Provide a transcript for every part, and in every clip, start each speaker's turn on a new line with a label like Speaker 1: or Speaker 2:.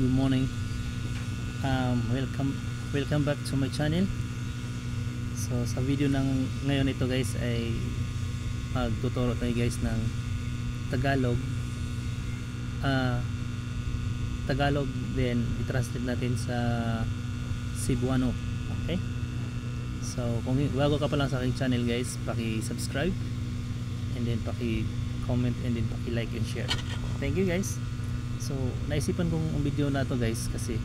Speaker 1: Good morning. Welcome back to my channel. So sa video ng ngayon ito guys ay magtuturo tayo guys ng Tagalog. Tagalog then i-translate natin sa Cebuano. Okay? So kung bago ka pa lang sa aking channel guys, paki-subscribe and then paki-comment and then paki-like and share. Thank you guys. So naisipan kong ang video na to guys kasi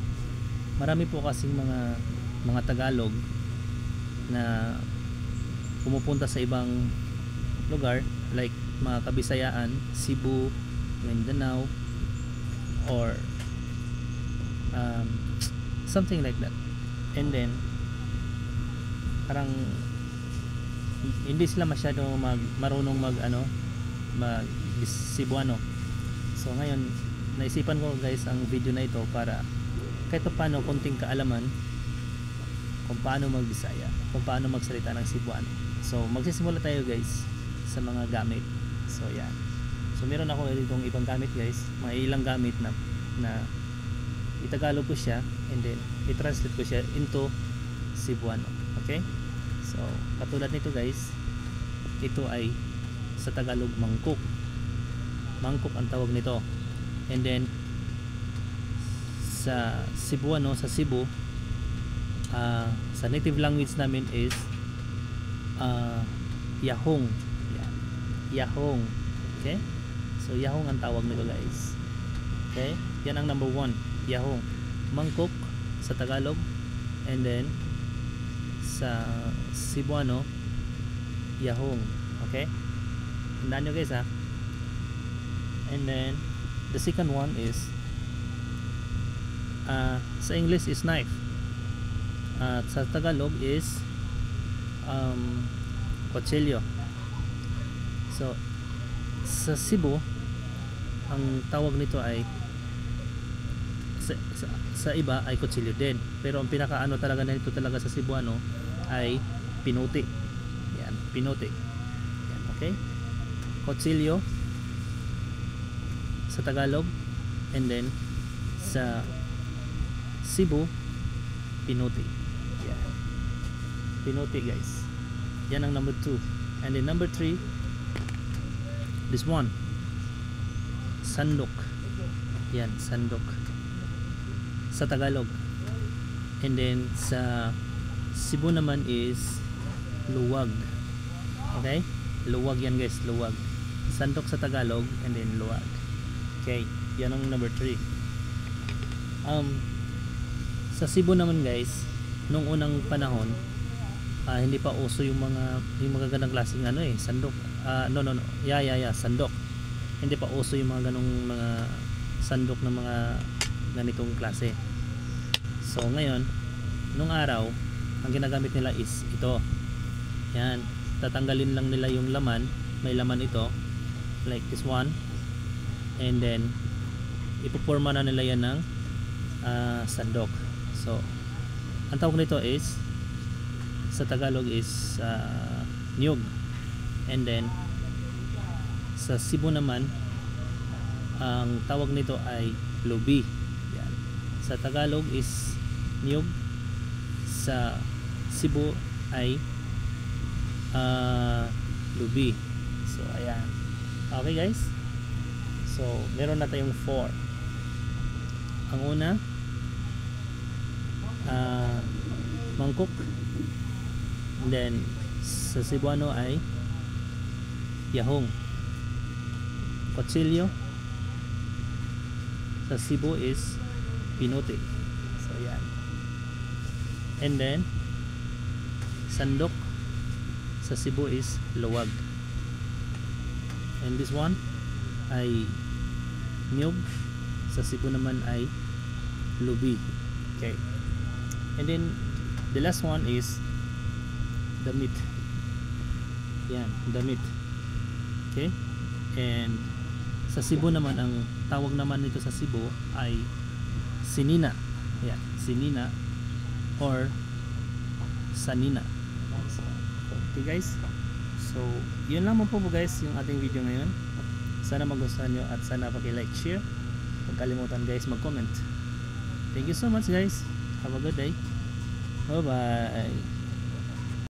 Speaker 1: marami po kasing mga Tagalog na pumupunta sa ibang lugar like mga Kabisayaan, Cebu, Mindanao or something like that, and then parang hindi sila masyado marunong mag Cebuano. So ngayon naisipan ko guys ang video na ito para kahit paano konting kaalaman kung paano magbisaya, kung paano magsalita ng Cebuano. So magsisimula tayo guys sa mga gamit. So yan. So meron ako ditong ibang gamit guys, mga ilang gamit na itagalog ko siya and then i-translate ko siya into Cebuano. Okay? So katulad nito guys, ito ay sa Tagalog mangkok. Mangkok ang tawag nito. And then sa Cebuano, sa Cebu, sa native language namin is yahong. Yan. Yahong. Okay? So yahong ang tawag nito guys. Okay? Yan ang number 1, yahong. Mangkok sa Tagalog, and then sa Cebuano, yahong. Okay? Tandaan nyo guys ha. And then the second one is sa English is knife. Sa Tagalog is kutsilyo. So sa Cebu ang tawag nito ay sa iba ay kutsilyo din, pero ang pinakaano talaga nito talaga sa Cebuano ay pinuti. Yan, pinuti. Yan, okay? Kutsilyo sa Tagalog, and then sa Cebu pinuti. Yeah. Pinuti guys. Yan ang number 2. And then number 3, this one, sandok. Yan, sandok sa Tagalog. And then sa Cebu naman is luwag. Okay? Luwag yan guys, luwag. Sandok sa Tagalog and then luwag. Okay, yan ang number 3. Sa Cebu naman guys, nung unang panahon, hindi pa uso yung magagandang klaseng sandok. Sandok. Hindi pa uso yung mga ganong mga sandok na mga ganitong klase. So ngayon, nung araw, ang ginagamit nila is ito. Yan, tatanggalin lang nila yung laman, may laman ito, like this one. And then ipoporma na nila yan ng sandok. So ang tawag nito is sa Tagalog is niyog, and then sa Cebu naman ang tawag nito ay lubi. Yan. Sa Tagalog is niyog, sa Cebu ay lubi. So ayan. Okay guys, so meron na tayong 4. Ang una, mangkok, and then sa Cebuano ay yahong. Kutsilyo sa Cebu is pinuti. So yan. And then sandok sa Cebu is luwag. And this one ay niyog, sa Cebu naman ay lubi. Okay. And then the last one is damit. Yan, damit. Okay. And sa Cebu naman, ang tawag naman nito sa Cebu ay sinina. Yan, sinina or sanina. Okay guys, so yun lang po guys yung ating video ngayon. Sana magustuhan nyo at sana paki-like, share. Huwag kalimutan guys mag-comment. Thank you so much guys. Have a good day. Bye bye.